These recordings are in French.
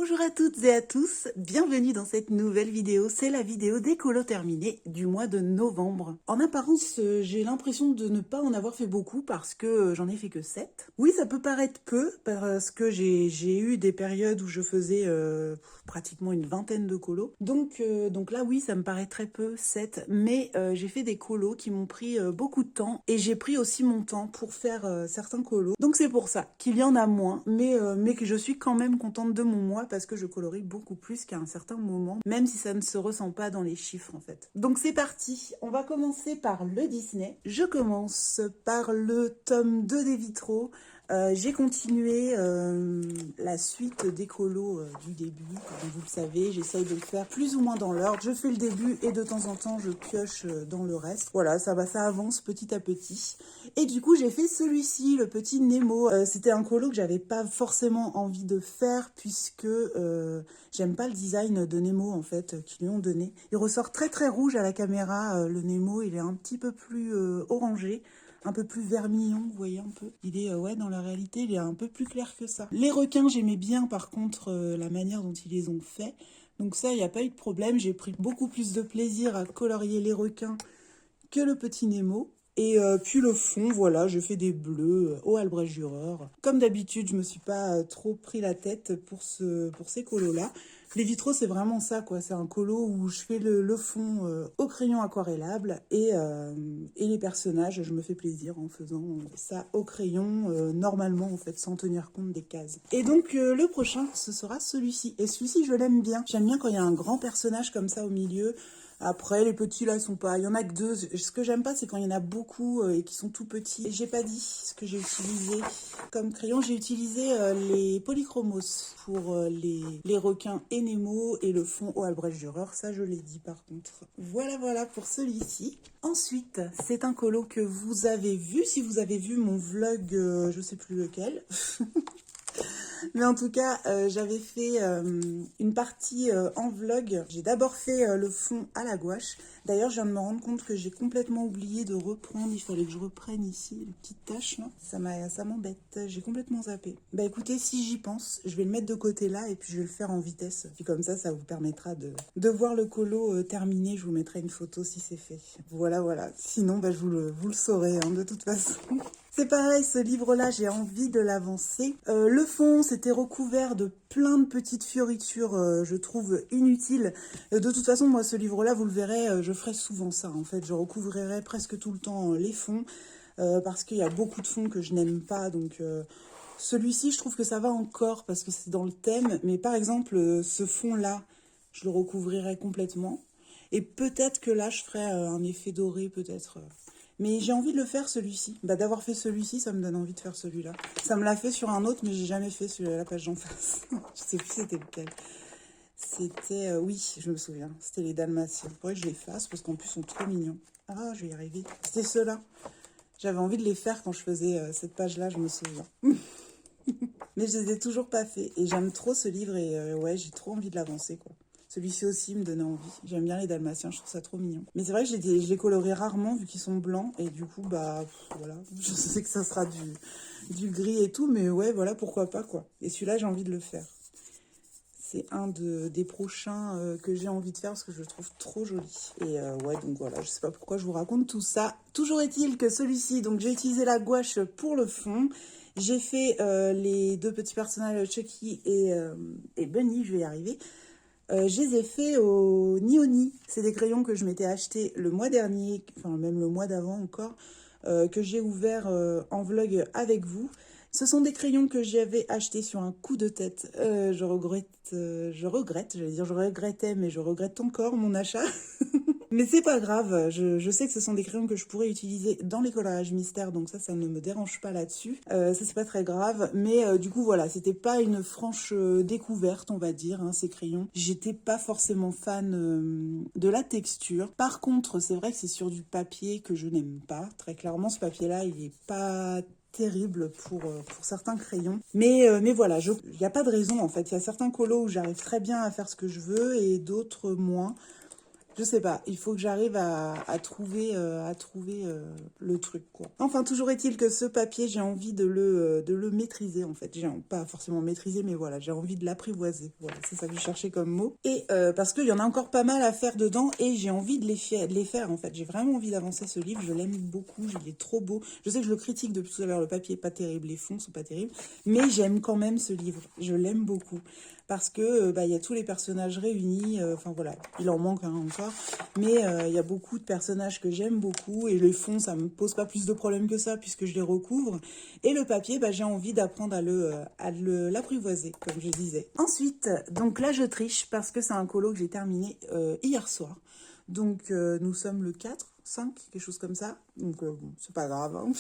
Bonjour à toutes et à tous, bienvenue dans cette nouvelle vidéo. C'est la vidéo des colos terminés du mois de novembre. En apparence, j'ai l'impression de ne pas en avoir fait beaucoup parce que j'en ai fait que 7. Oui, ça peut paraître peu parce que j'ai eu des périodes où je faisais pratiquement une vingtaine de colos. Donc là, oui, ça me paraît très peu, 7. Mais j'ai fait des colos qui m'ont pris beaucoup de temps et j'ai pris aussi mon temps pour faire certains colos. Donc c'est pour ça qu'il y en a moins, mais que je suis quand même contente de mon mois parce que je colorie beaucoup plus qu'à un certain moment, même si ça ne se ressent pas dans les chiffres en fait. Donc c'est parti, on va commencer par le Disney. Je commence par le tome 2 des vitraux. J'ai continué la suite des colos du début, comme vous le savez, j'essaye de le faire plus ou moins dans l'ordre. Je fais le début et de temps en temps je pioche dans le reste. Voilà, ça avance petit à petit. Et du coup j'ai fait celui-ci, le petit Nemo. C'était un colo que j'avais pas forcément envie de faire puisque j'aime pas le design de Nemo en fait qu'ils lui ont donné. Il ressort très très rouge à la caméra, le Nemo, il est un petit peu plus orangé. Un peu plus vermillon, vous voyez un peu. Il est, ouais, dans la réalité, il est un peu plus clair que ça. Les requins, j'aimais bien, par contre, la manière dont ils les ont fait. Donc ça, il n'y a pas eu de problème. J'ai pris beaucoup plus de plaisir à colorier les requins que le petit Nemo. Et puis le fond, voilà, je fais des bleus au Albrecht Dürer. Comme d'habitude, je me suis pas trop pris la tête pour ces colos-là. Les vitraux, c'est vraiment ça, quoi. C'est un colo où je fais le fond au crayon aquarellable et les personnages, je me fais plaisir en faisant ça au crayon, normalement, en fait, sans tenir compte des cases. Et donc, le prochain, ce sera celui-ci. Et celui-ci, je l'aime bien. J'aime bien quand il y a un grand personnage comme ça au milieu. Après, les petits, là, ils sont pas... Il y en a que 2. Ce que j'aime pas, c'est quand il y en a beaucoup et qui sont tout petits. J'ai pas dit ce que j'ai utilisé comme crayon. J'ai utilisé les polychromos pour les requins et Nemo et le fond au Albrecht Dürer. Ça, je l'ai dit, par contre. Voilà pour celui-ci. Ensuite, c'est un colo que vous avez vu. Si vous avez vu mon vlog, je sais plus lequel... Mais en tout cas, j'avais fait une partie en vlog. J'ai d'abord fait le fond à la gouache. D'ailleurs, je viens de me rendre compte que j'ai complètement oublié de reprendre. Il fallait que je reprenne ici les petites taches là. Ça m'embête. J'ai complètement zappé. Bah écoutez, si j'y pense, je vais le mettre de côté là et puis je vais le faire en vitesse. Puis comme ça vous permettra de voir le colo terminé. Je vous mettrai une photo si c'est fait. Voilà. Sinon, bah, vous le saurez hein, de toute façon. C'est pareil, ce livre-là, j'ai envie de l'avancer. Le fond, c'était recouvert de plein de petites fioritures, je trouve inutiles. De toute façon, moi, ce livre-là, vous le verrez, je ferai souvent ça. En fait, je recouvrirai presque tout le temps les fonds, parce qu'il y a beaucoup de fonds que je n'aime pas. Donc, celui-ci, je trouve que ça va encore, parce que c'est dans le thème. Mais par exemple, ce fond-là, je le recouvrirai complètement. Et peut-être que là, je ferai un effet doré, peut-être... Mais j'ai envie de le faire celui-ci. Bah, d'avoir fait celui-ci, ça me donne envie de faire celui-là. Ça me l'a fait sur un autre, mais j'ai jamais fait celui à la page d'en face. Je sais plus c'était lequel. C'était... oui, je me souviens. C'était les Dalmatiens. Faudrait que je les fasse parce qu'en plus, ils sont trop mignons. Ah, je vais y arriver. C'était ceux-là. J'avais envie de les faire quand je faisais cette page-là, je me souviens. Mais je les ai toujours pas fait. Et j'aime trop ce livre et ouais, j'ai trop envie de l'avancer, quoi. Celui-ci aussi me donnait envie. J'aime bien les Dalmatiens, je trouve ça trop mignon. Mais c'est vrai que je les colorie rarement vu qu'ils sont blancs. Et du coup, bah voilà. Je sais que ça sera du gris et tout. Mais ouais, voilà, pourquoi pas quoi. Et celui-là, j'ai envie de le faire. C'est un des prochains que j'ai envie de faire parce que je le trouve trop joli. Et ouais, donc voilà, je sais pas pourquoi je vous raconte tout ça. Toujours est-il que celui-ci, donc j'ai utilisé la gouache pour le fond. J'ai fait les deux petits personnages, Chucky et Bunny, je vais y arriver. Je les ai fait au Nioni. C'est des crayons que je m'étais acheté le mois dernier, enfin même le mois d'avant encore, que j'ai ouvert en vlog avec vous. Ce sont des crayons que j'avais achetés sur un coup de tête. Je regrette, j'allais dire je regrettais, mais je regrette encore mon achat. Mais c'est pas grave, je sais que ce sont des crayons que je pourrais utiliser dans les coloriages mystères, donc ça ne me dérange pas là-dessus. Ça, c'est pas très grave, mais du coup, voilà, c'était pas une franche découverte, on va dire, hein, ces crayons. J'étais pas forcément fan de la texture. Par contre, c'est vrai que c'est sur du papier que je n'aime pas. Très clairement, ce papier-là, il est pas terrible pour certains crayons. Mais voilà, il n'y a pas de raison, en fait. Il y a certains colos où j'arrive très bien à faire ce que je veux et d'autres moins. Je sais pas, il faut que j'arrive à trouver, le truc, quoi. Enfin, toujours est-il que ce papier, j'ai envie de le maîtriser, en fait. J'ai pas forcément maîtriser, mais voilà, j'ai envie de l'apprivoiser. Voilà, c'est ça que je cherchais comme mot. Et parce qu'il y en a encore pas mal à faire dedans, et j'ai envie de les faire, en fait. J'ai vraiment envie d'avancer ce livre, je l'aime beaucoup, il est trop beau. Je sais que je le critique depuis tout à l'heure, le papier est pas terrible, les fonds sont pas terribles, mais j'aime quand même ce livre, je l'aime beaucoup. Parce que il y a tous les personnages réunis, enfin voilà, il en manque encore, mais il y a beaucoup de personnages que j'aime beaucoup, et le fond, ça me pose pas plus de problèmes que ça, puisque je les recouvre, et le papier, j'ai envie d'apprendre à l'apprivoiser, comme je disais. Ensuite, donc là je triche, parce que c'est un colo que j'ai terminé hier soir, donc nous sommes le 4, 5, quelque chose comme ça. Donc bon, c'est pas grave, hein.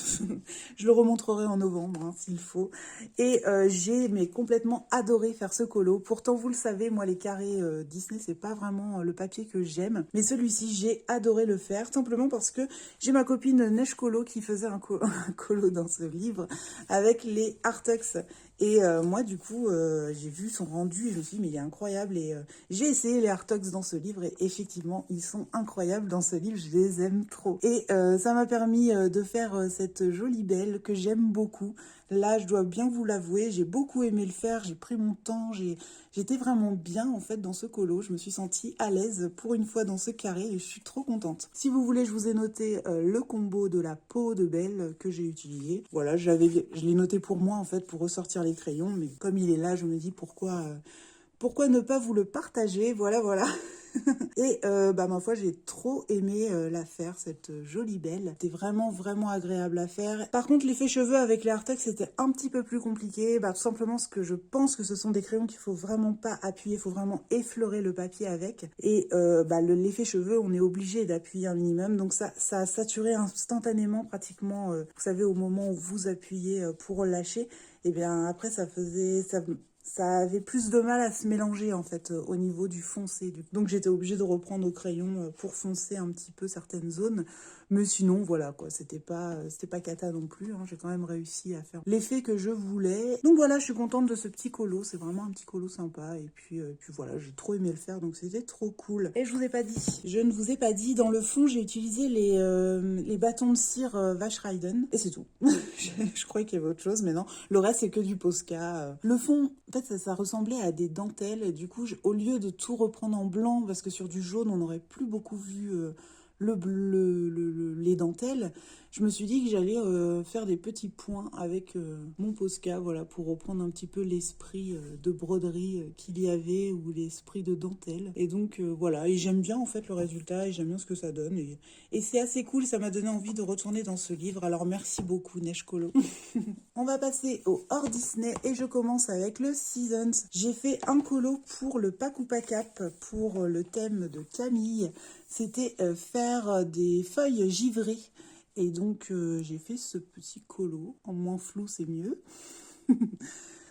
Je le remontrerai en novembre, hein, s'il faut. Et j'ai complètement adoré faire ce colo. Pourtant, vous le savez, moi, les carrés Disney, c'est pas vraiment le papier que j'aime. Mais celui-ci, j'ai adoré le faire, simplement parce que j'ai ma copine Neige Colo qui faisait un colo dans ce livre avec les Artux. Et moi, du coup, j'ai vu son rendu et je me suis dit, mais il est incroyable. Et j'ai essayé les Artux dans ce livre et effectivement, ils sont incroyables dans ce livre. Je les aime trop. Et ça m'a permis de faire cette jolie belle que j'aime beaucoup. Là, je dois bien vous l'avouer, j'ai beaucoup aimé le faire. J'ai pris mon temps. J'étais vraiment bien, en fait, dans ce colo. Je me suis sentie à l'aise pour une fois dans ce carré et je suis trop contente. Si vous voulez, je vous ai noté le combo de la peau de Belle que j'ai utilisé. Voilà, je l'ai noté pour moi, en fait, pour ressortir les crayons. Mais comme il est là, je me dis pourquoi ne pas vous le partager. Voilà, voilà. Et ma foi, j'ai trop aimé la faire, cette jolie belle. C'était vraiment, vraiment agréable à faire. Par contre, l'effet cheveux avec les Artex, c'était un petit peu plus compliqué. Tout simplement parce que je pense que ce sont des crayons qu'il faut vraiment pas appuyer, il faut vraiment effleurer le papier avec. Et l'effet cheveux, on est obligé d'appuyer un minimum. Donc ça a saturé instantanément, pratiquement, vous savez, au moment où vous appuyez pour lâcher. Et bien après, ça avait plus de mal à se mélanger, en fait, au niveau du foncé. Donc j'étais obligée de reprendre au crayon pour foncer un petit peu certaines zones. Mais sinon, voilà, quoi, c'était pas cata non plus, hein. J'ai quand même réussi à faire l'effet que je voulais. Donc voilà, je suis contente de ce petit colo. C'est vraiment un petit colo sympa. Et puis voilà, j'ai trop aimé le faire, donc c'était trop cool. Et je ne vous ai pas dit, dans le fond, j'ai utilisé les bâtons de cire Vache Raiden. Et c'est tout. Je croyais qu'il y avait autre chose, mais non. Le reste, c'est que du Posca. Le fond, en fait, ça ressemblait à des dentelles. Et du coup, au lieu de tout reprendre en blanc, parce que sur du jaune, on n'aurait plus beaucoup vu les dentelles, je me suis dit que j'allais faire des petits points avec mon Posca, voilà, pour reprendre un petit peu l'esprit de broderie qu'il y avait, ou l'esprit de dentelle. Et donc voilà, et j'aime bien en fait le résultat, et j'aime bien ce que ça donne, et c'est assez cool, ça m'a donné envie de retourner dans ce livre. Alors merci beaucoup Neige Colo. On va passer au hors Disney, et je commence avec le Seasons. J'ai fait un colo pour le Pakupakap, pour le thème de Camille. C'était faire des feuilles givrées. Et donc, j'ai fait ce petit colo. En moins flou, c'est mieux.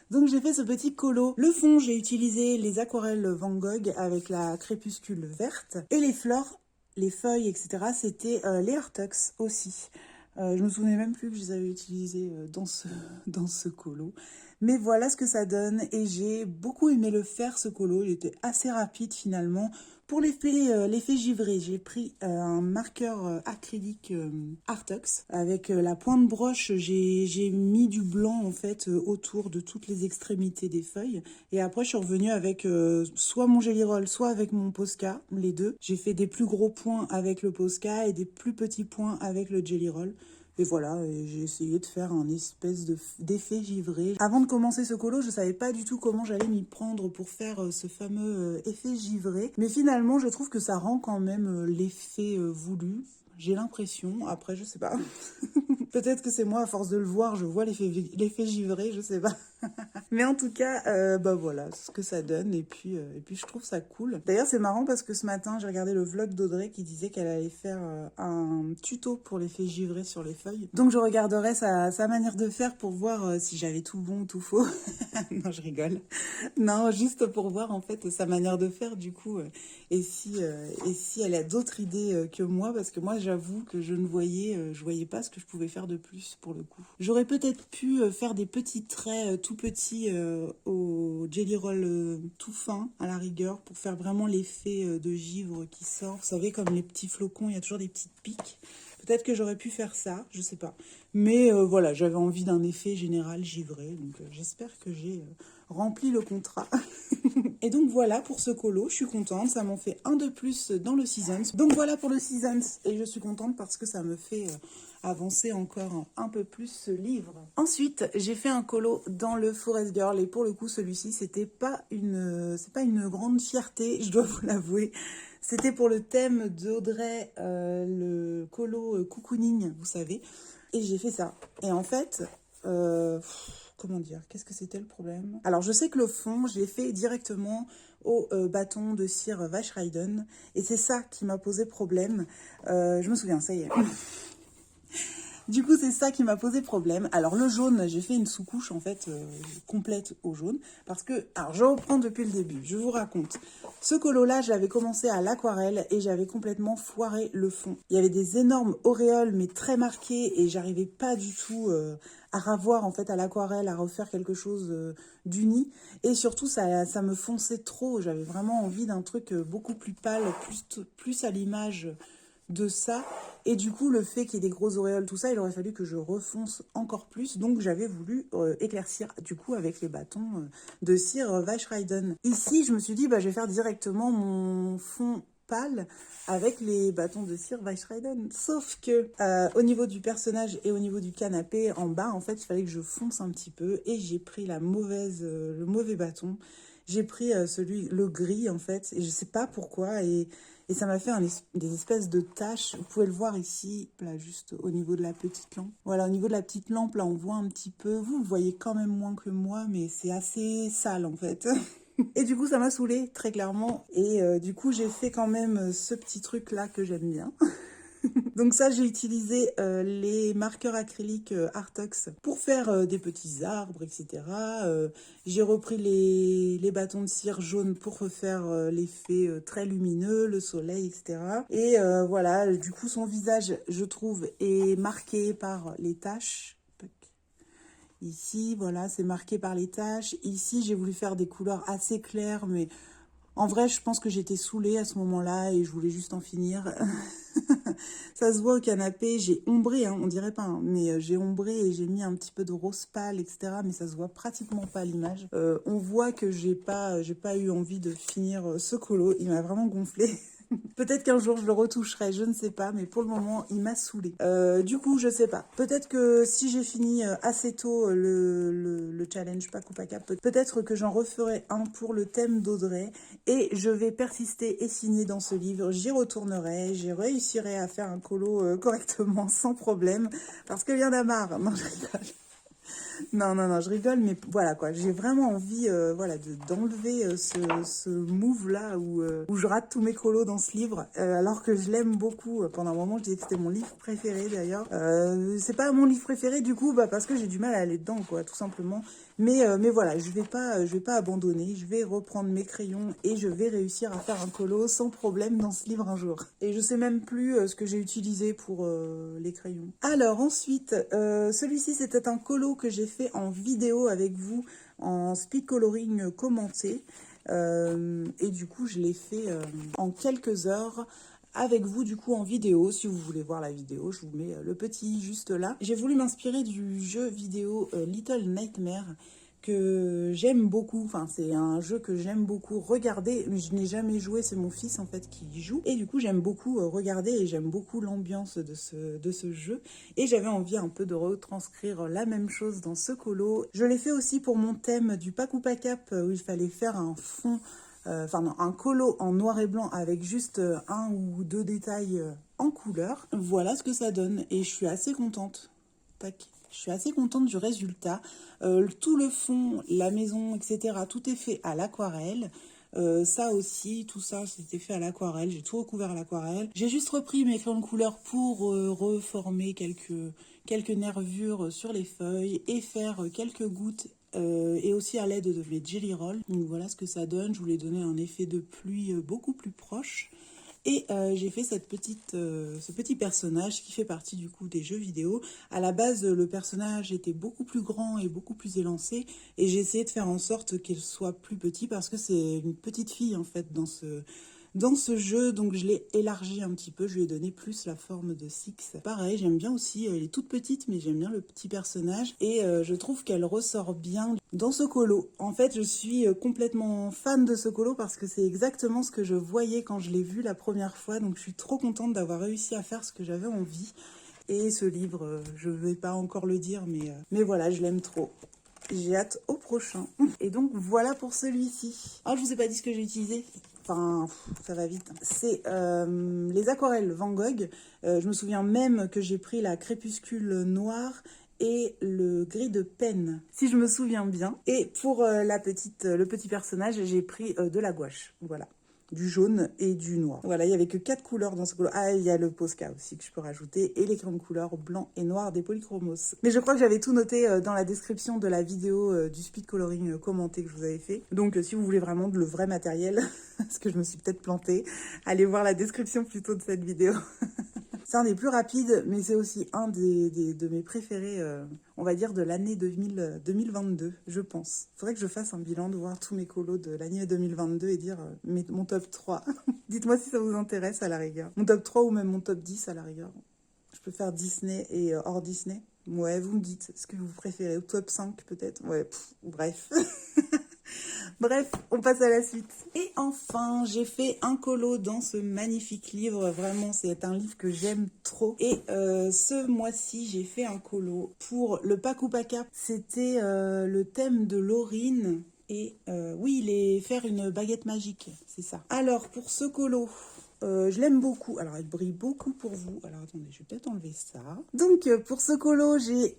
Donc, j'ai fait ce petit colo. Le fond, j'ai utilisé les aquarelles Van Gogh avec la crépuscule verte. Et les fleurs, les feuilles, etc., c'était les Artux aussi. Je me souvenais même plus que je les avais utilisés dans ce colo. Mais voilà ce que ça donne. Et j'ai beaucoup aimé le faire, ce colo. Il était assez rapide finalement. Pour l'effet givré, j'ai pris un marqueur acrylique Artux. Avec la pointe broche, j'ai mis du blanc en fait autour de toutes les extrémités des feuilles. Et après, je suis revenue avec soit mon Gelly Roll, soit avec mon Posca, les deux. J'ai fait des plus gros points avec le Posca et des plus petits points avec le Gelly Roll. Et voilà, j'ai essayé de faire un espèce d'effet givré. Avant de commencer ce colo, je ne savais pas du tout comment j'allais m'y prendre pour faire ce fameux effet givré. Mais finalement, je trouve que ça rend quand même l'effet voulu. J'ai l'impression, après je sais pas. Peut-être que c'est moi, à force de le voir, je vois l'effet givré, je sais pas. Mais en tout cas, voilà ce que ça donne. Et puis je trouve ça cool. D'ailleurs, c'est marrant parce que ce matin, j'ai regardé le vlog d'Audrey qui disait qu'elle allait faire un tuto pour l'effet givré sur les feuilles. Donc je regarderai sa manière de faire pour voir si j'avais tout bon ou tout faux. Non, je rigole. Non, juste pour voir en fait sa manière de faire du coup. Et si elle a d'autres idées que moi, parce que moi j'avoue que je voyais pas ce que je pouvais faire de plus pour le coup. J'aurais peut-être pu faire des petits traits tout tout petit au Jelly Roll tout fin à la rigueur pour faire vraiment l'effet de givre qui sort. Vous savez, comme les petits flocons, il y a toujours des petites piques. Peut-être que j'aurais pu faire ça, je sais pas. Mais voilà, j'avais envie d'un effet général givré, donc j'espère que j'ai rempli le contrat. Et donc voilà pour ce colo, je suis contente, ça m'en fait un de plus dans le Seasons. Donc voilà pour le Seasons, et je suis contente parce que ça me fait avancer encore un peu plus ce livre. Ensuite, j'ai fait un colo dans le Forest Girl, et pour le coup, celui-ci, c'est pas une grande fierté, je dois vous l'avouer. C'était pour le thème d'Audrey, le colo cocooning, vous savez. Et j'ai fait ça. Et en fait, comment dire, qu'est-ce que c'était le problème? Alors, je sais que le fond, je l'ai fait directement au bâton de cire Vacheriden. Et c'est ça qui m'a posé problème. Je me souviens, ça y est. Du coup, c'est ça qui m'a posé problème. Alors, le jaune, j'ai fait une sous-couche, en fait, complète au jaune. Parce que, alors, je reprends depuis le début. Je vous raconte. Ce colo-là, je l'avais commencé à l'aquarelle et j'avais complètement foiré le fond. Il y avait des énormes auréoles, mais très marquées. Et j'arrivais pas du tout à ravoir, en fait, à l'aquarelle, à refaire quelque chose d'uni. Et surtout, ça me fonçait trop. J'avais vraiment envie d'un truc beaucoup plus pâle, plus à l'image de ça. Et du coup, le fait qu'il y ait des grosses auréoles, tout ça, il aurait fallu que je refonce encore plus. Donc, j'avais voulu éclaircir, du coup, avec les bâtons de cire Vacheriden. Ici, je me suis dit, bah, je vais faire directement mon fond pâle avec les bâtons de cire Vacheriden. Sauf que, au niveau du personnage et au niveau du canapé, en bas, en fait, il fallait que je fonce un petit peu. Et j'ai pris le mauvais bâton. J'ai pris le gris, en fait. Et je sais pas pourquoi. Et ça m'a fait des espèces de taches. Vous pouvez le voir ici, là, juste au niveau de la petite lampe. Voilà, au niveau de la petite lampe, là, on voit un petit peu. Vous le voyez quand même moins que moi, mais c'est assez sale, en fait. Et du coup, ça m'a saoulée, très clairement. Et du coup, j'ai fait quand même ce petit truc-là que j'aime bien. Donc ça, j'ai utilisé les marqueurs acryliques Artox pour faire des petits arbres, etc. J'ai repris les bâtons de cire jaune pour refaire l'effet très lumineux, le soleil, etc. Et voilà, du coup, son visage, je trouve, est marqué par les taches. Ici, voilà, c'est marqué par les taches. Ici, j'ai voulu faire des couleurs assez claires, mais en vrai, je pense que j'étais saoulée à ce moment-là et je voulais juste en finir. Ça se voit au canapé, j'ai ombré, hein, on dirait pas, hein, mais j'ai ombré et j'ai mis un petit peu de rose pâle, etc. Mais ça se voit pratiquement pas à l'image. On voit que j'ai pas eu envie de finir ce colo, il m'a vraiment gonflé. Peut-être qu'un jour je le retoucherai, je ne sais pas, mais pour le moment il m'a saoulé. Du coup, je sais pas. Peut-être que si j'ai fini assez tôt le challenge Paku Paka, peut-être que j'en referai un pour le thème d'Audrey et je vais persister et signer dans ce livre. J'y retournerai, j'y réussirai à faire un colo correctement sans problème parce qu'il y en a marre. Non, je rigole. Non, je rigole, mais voilà quoi, j'ai vraiment envie voilà, d'enlever ce move-là où je rate tous mes colos dans ce livre, alors que je l'aime beaucoup. Pendant un moment, je disais que c'était mon livre préféré d'ailleurs. C'est pas mon livre préféré du coup, parce que j'ai du mal à aller dedans, quoi, tout simplement. Mais voilà, je vais pas abandonner, je vais reprendre mes crayons et je vais réussir à faire un colo sans problème dans ce livre un jour. Et je sais même plus ce que j'ai utilisé pour les crayons. Alors ensuite, celui-ci c'était un colo que j'ai fait en vidéo avec vous, en speed coloring commenté. Et du coup, je l'ai fait en quelques heures avec vous du coup en vidéo. Si vous voulez voir la vidéo, je vous mets le petit juste là. J'ai voulu m'inspirer du jeu vidéo Little Nightmare que j'aime beaucoup, enfin c'est un jeu que j'aime beaucoup regarder, je n'ai jamais joué, c'est mon fils en fait qui y joue, et du coup j'aime beaucoup regarder et j'aime beaucoup l'ambiance de ce jeu, et j'avais envie un peu de retranscrire la même chose dans ce colo. Je l'ai fait aussi pour mon thème du Paku Pakap où il fallait faire un fond, enfin non, un colo en noir et blanc avec juste un ou deux détails en couleur. Voilà ce que ça donne et je suis assez contente. Tac. Je suis assez contente du résultat. Tout le fond, la maison, etc. Tout est fait à l'aquarelle. Ça aussi, tout ça, c'était fait à l'aquarelle. J'ai tout recouvert à l'aquarelle. J'ai juste repris mes crayons de couleur pour reformer quelques nervures sur les feuilles et faire quelques gouttes et aussi à l'aide de mes Jelly Roll. Donc voilà ce que ça donne. Je voulais donner un effet de pluie beaucoup plus proche. Et j'ai fait ce petit personnage qui fait partie du coup des jeux vidéo. À la base, le personnage était beaucoup plus grand et beaucoup plus élancé. Et j'ai essayé de faire en sorte qu'il soit plus petit parce que c'est une petite fille en fait dans ce jeu, donc je l'ai élargi un petit peu, je lui ai donné plus la forme de Six. Pareil, j'aime bien aussi, elle est toute petite, mais j'aime bien le petit personnage, et je trouve qu'elle ressort bien dans ce colo. En fait, je suis complètement fan de ce colo parce que c'est exactement ce que je voyais quand je l'ai vu la première fois, donc je suis trop contente d'avoir réussi à faire ce que j'avais envie. Et ce livre, je ne vais pas encore le dire, mais voilà, je l'aime trop. J'ai hâte au prochain. Et donc voilà pour celui-ci. Ah, je vous ai pas dit ce que j'ai utilisé. Enfin, ça va vite. C'est les aquarelles Van Gogh. Je me souviens même que j'ai pris la crépuscule noire et le gris de peine, si je me souviens bien. Et pour le petit personnage, j'ai pris de la gouache. Voilà. Du jaune et du noir. Voilà, il n'y avait que 4 couleurs dans ce colo. Ah, il y a le Posca aussi que je peux rajouter. Et les crayons de couleur blanc et noir des Polychromos. Mais je crois que j'avais tout noté dans la description de la vidéo du speed coloring commenté que je vous avais fait. Donc si vous voulez vraiment le vrai matériel, parce que je me suis peut-être plantée, allez voir la description plutôt de cette vidéo. C'est un des plus rapides, mais c'est aussi un de mes préférés, on va dire, de l'année 2022, je pense. Il faudrait que je fasse un bilan de voir tous mes colos de l'année 2022 et dire mon top 3. Dites-moi si ça vous intéresse à la rigueur. Mon top 3 ou même mon top 10 à la rigueur. Je peux faire Disney et hors Disney. Ouais, vous me dites ce que vous préférez. Au top 5 peut-être. Ouais, bref. Bref, on passe à la suite. Et enfin, j'ai fait un colo dans ce magnifique livre. Vraiment, c'est un livre que j'aime trop. Et ce mois-ci, j'ai fait un colo pour le Paku Paka. C'était le thème de Laurine. Et oui, faire une baguette magique, c'est ça. Alors, pour ce colo... je l'aime beaucoup. Alors, elle brille beaucoup pour vous. Alors, attendez, je vais peut-être enlever ça. Donc, pour ce colo, j'ai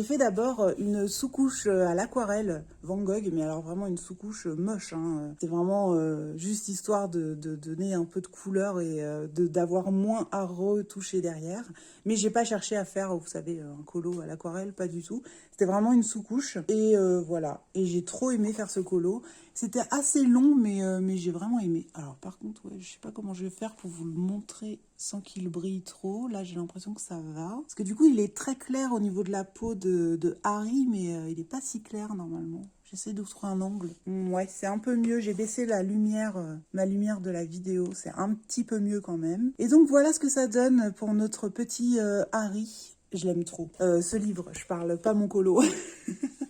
fait d'abord une sous-couche à l'aquarelle Van Gogh, mais alors vraiment une sous-couche moche. Hein. C'est vraiment juste histoire de donner un peu de couleur et d'avoir moins à retoucher derrière. Mais j'ai pas cherché à faire, vous savez, un colo à l'aquarelle, pas du tout. C'était vraiment une sous-couche. Et voilà. Et j'ai trop aimé faire ce colo. C'était assez long, mais j'ai vraiment aimé. Alors, par contre, ouais, je sais pas comment je vais faire pour vous le montrer sans qu'il brille trop. Là, j'ai l'impression que ça va. Parce que du coup, il est très clair au niveau de la peau de Harry, mais il n'est pas si clair normalement. J'essaie de trouver un angle. Ouais, c'est un peu mieux. J'ai baissé la lumière, ma lumière de la vidéo. C'est un petit peu mieux quand même. Et donc, voilà ce que ça donne pour notre petit Harry. Je l'aime trop. Ce livre, je parle pas mon colo.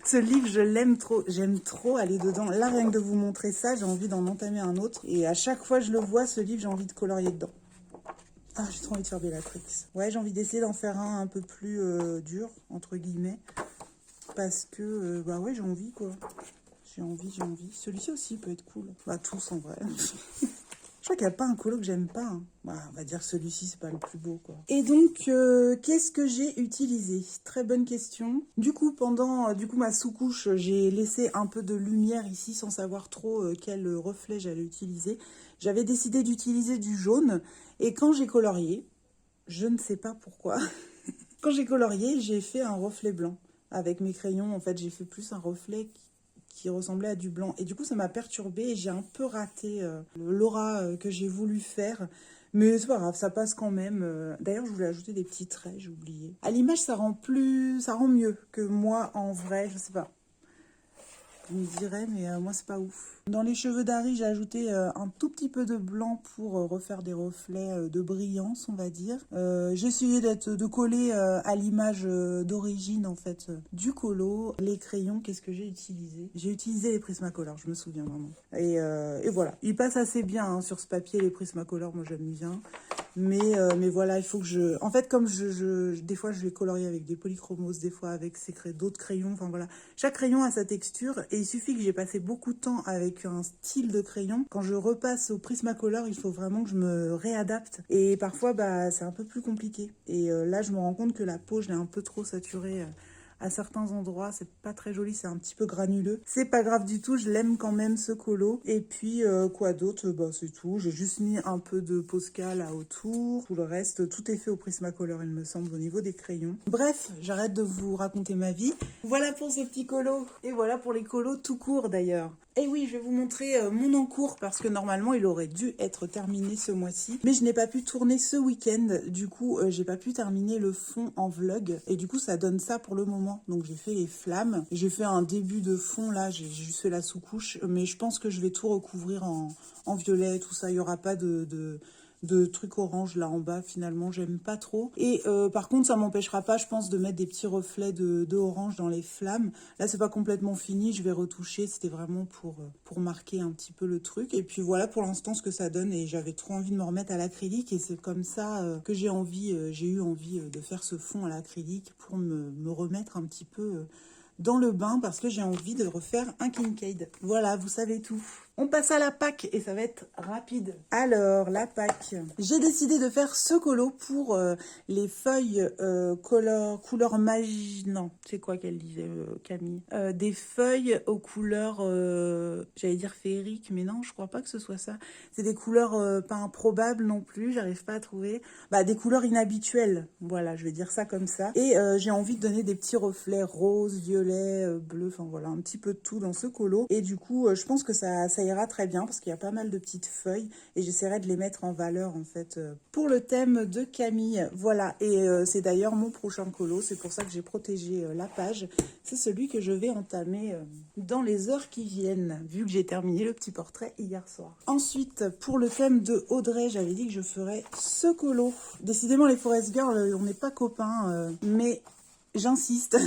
Ce livre, je l'aime trop. J'aime trop aller dedans. Là, rien que de vous montrer ça, j'ai envie d'en entamer un autre. Et à chaque fois que je le vois, ce livre, j'ai envie de colorier dedans. Ah, j'ai trop envie de faire Bellatrix. Ouais, j'ai envie d'essayer d'en faire un peu plus dur, entre guillemets. Parce que, bah ouais, j'ai envie, quoi. J'ai envie. Celui-ci aussi peut être cool. Bah, tous, en vrai. Je crois qu'il n'y a pas un colo que j'aime pas. Hein. Bah, on va dire celui-ci, c'est pas le plus beau, quoi. Et donc, qu'est-ce que j'ai utilisé? Très bonne question. Du coup, pendant ma sous-couche, j'ai laissé un peu de lumière ici sans savoir trop quel reflet j'allais utiliser. J'avais décidé d'utiliser du jaune. Et quand j'ai colorié, je ne sais pas pourquoi, quand j'ai colorié, j'ai fait un reflet blanc. Avec mes crayons, en fait, j'ai fait plus un reflet qui ressemblait à du blanc. Et du coup, ça m'a perturbée et j'ai un peu raté l'aura que j'ai voulu faire. Mais c'est pas grave, ça passe quand même. D'ailleurs, je voulais ajouter des petits traits, j'ai oublié. À l'image, ça rend mieux que moi en vrai, je sais pas. Vous me direz, mais moi, c'est pas ouf. Dans les cheveux d'Harry, j'ai ajouté un tout petit peu de blanc pour refaire des reflets de brillance, on va dire. J'ai essayé de coller à l'image d'origine, en fait, du colo. Les crayons, qu'est-ce que j'ai utilisé? J'ai utilisé les Prismacolor, je me souviens vraiment. Et voilà, ils passent assez bien hein, sur ce papier, les Prismacolor, moi j'aime bien. Mais voilà, il faut que je... En fait, comme des fois, je vais colorier avec des polychromos, des fois avec d'autres crayons. Enfin, voilà. Chaque crayon a sa texture. Et il suffit que j'ai passé beaucoup de temps avec un style de crayon. Quand je repasse au Prismacolor, il faut vraiment que je me réadapte. Et parfois, bah, c'est un peu plus compliqué. Et là, je me rends compte que la peau, je l'ai un peu trop saturée à certains endroits, c'est pas très joli, c'est un petit peu granuleux. C'est pas grave du tout, je l'aime quand même ce colo. Et puis quoi d'autre, bah c'est tout. J'ai juste mis un peu de Posca là autour. Tout le reste, tout est fait au Prismacolor, il me semble, au niveau des crayons. Bref, j'arrête de vous raconter ma vie. Voilà pour ce petit colo. Et voilà pour les colos tout court d'ailleurs. Et oui, je vais vous montrer mon encours parce que normalement il aurait dû être terminé ce mois-ci. Mais je n'ai pas pu tourner ce week-end. Du coup, j'ai pas pu terminer le fond en vlog. Et du coup, ça donne ça pour le moment. Donc j'ai fait les flammes. J'ai fait un début de fond là, j'ai juste fait la sous-couche. Mais je pense que je vais tout recouvrir en violet, tout ça. Il n'y aura pas de trucs orange là en bas, finalement j'aime pas trop. Et par contre ça m'empêchera pas, je pense, de mettre des petits reflets de orange dans les flammes. Là c'est pas complètement fini, je vais retoucher, c'était vraiment pour marquer un petit peu le truc. Et puis voilà pour l'instant ce que ça donne, et j'avais trop envie de me remettre à l'acrylique, et c'est comme ça que j'ai eu envie de faire ce fond à l'acrylique pour me remettre un petit peu dans le bain, parce que j'ai envie de refaire un Kincaid. Voilà, vous savez tout. On passe à la Pâques et ça va être rapide. Alors, la Pâques. J'ai décidé de faire ce colo pour les feuilles couleur magie. Non, c'est quoi qu'elle disait, Camille? Des feuilles aux couleurs, j'allais dire féeriques, mais non, je crois pas que ce soit ça. C'est des couleurs pas improbables non plus, j'arrive pas à trouver. Bah, des couleurs inhabituelles. Voilà, je vais dire ça comme ça. Et j'ai envie de donner des petits reflets roses, violets, bleus, enfin voilà, un petit peu de tout dans ce colo. Et du coup, je pense que ça ira très bien parce qu'il y a pas mal de petites feuilles et j'essaierai de les mettre en valeur en fait pour le thème de Camille. Voilà, et c'est d'ailleurs mon prochain colo, c'est pour ça que j'ai protégé la page. C'est celui que je vais entamer dans les heures qui viennent, vu que j'ai terminé le petit portrait hier soir. Ensuite, pour le thème de Audrey, j'avais dit que je ferais ce colo. Décidément, les Forest Girls, on n'est pas copains, mais j'insiste.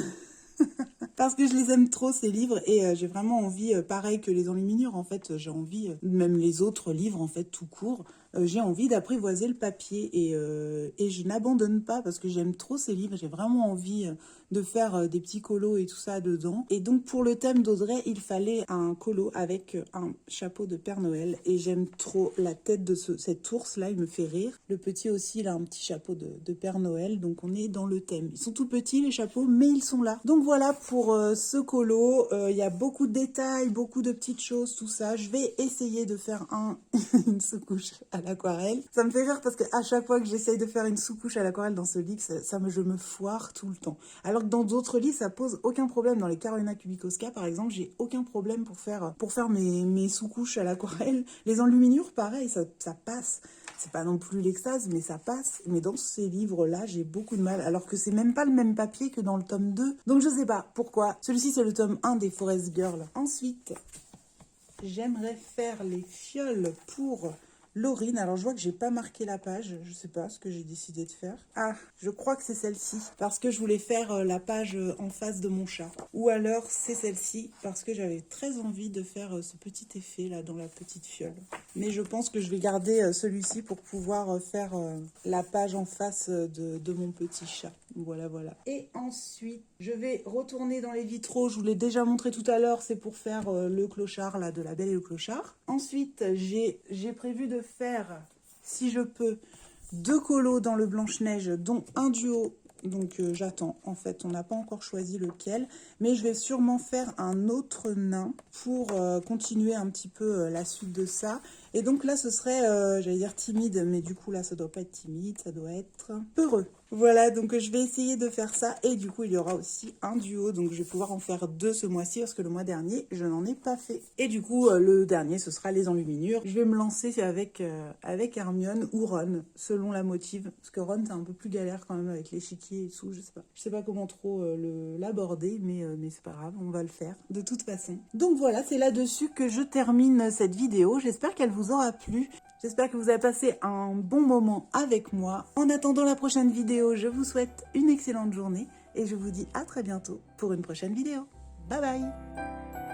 Parce que je les aime trop ces livres, et j'ai vraiment envie, pareil que les enluminures en fait, j'ai envie, même les autres livres en fait tout court, j'ai envie d'apprivoiser le papier, et je n'abandonne pas parce que j'aime trop ces livres, j'ai vraiment envie de faire des petits colos et tout ça dedans. Et donc pour le thème d'Audrey, il fallait un colo avec un chapeau de Père Noël, et j'aime trop la tête de cet ours là, il me fait rire. Le petit aussi, il a un petit chapeau de Père Noël, donc on est dans le thème. Ils sont tout petits les chapeaux, mais ils sont là. Donc voilà pour ce colo, il y a beaucoup de détails, beaucoup de petites choses, tout ça. Je vais essayer de faire une sous-couche à l'aquarelle. Ça me fait rire parce qu'à chaque fois que j'essaye de faire une sous-couche à l'aquarelle dans ce livre, je me foire tout le temps. Alors que dans d'autres livres, ça pose aucun problème. Dans les Carolina Kubikowska, par exemple, j'ai aucun problème pour faire mes sous-couches à l'aquarelle. Les enluminures, pareil, ça passe. C'est pas non plus l'extase, mais ça passe. Mais dans ces livres-là, j'ai beaucoup de mal. Alors que c'est même pas le même papier que dans le tome 2. Donc je sais pas pourquoi. Celui-ci, c'est le tome 1 des Forest Girls. Ensuite, j'aimerais faire les fioles pour Laurine. Alors je vois que j'ai pas marqué la page, je sais pas ce que j'ai décidé de faire. Ah, je crois que c'est celle-ci, parce que je voulais faire la page en face de mon chat. Ou alors c'est celle-ci, parce que j'avais très envie de faire ce petit effet là dans la petite fiole. Mais je pense que je vais garder celui-ci pour pouvoir faire la page en face de mon petit chat. Voilà, voilà. Et ensuite, je vais retourner dans les vitraux. Je vous l'ai déjà montré tout à l'heure. C'est pour faire le clochard là, de La Belle et le Clochard. Ensuite, j'ai prévu de faire, si je peux, 2 colos dans le Blanche-Neige, dont un duo. Donc j'attends, en fait, on n'a pas encore choisi lequel, mais je vais sûrement faire un autre nain pour continuer un petit peu la suite de ça. Et donc là, ce serait, j'allais dire timide, mais du coup là, ça doit pas être timide, ça doit être peureux. Voilà, donc je vais essayer de faire ça, et du coup, il y aura aussi un duo, donc je vais pouvoir en faire 2 ce mois-ci, parce que le mois dernier, je n'en ai pas fait. Et du coup, le dernier, ce sera les enluminures. Je vais me lancer avec Hermione ou Ron, selon la motive, parce que Ron, c'est un peu plus galère quand même avec l'échiquier et tout, je sais pas. Je sais pas comment trop l'aborder, mais c'est pas grave, on va le faire, de toute façon. Donc voilà, c'est là-dessus que je termine cette vidéo. J'espère qu'elle vous aura plu. J'espère que vous avez passé un bon moment avec moi. En attendant la prochaine vidéo, je vous souhaite une excellente journée et je vous dis à très bientôt pour une prochaine vidéo. Bye bye!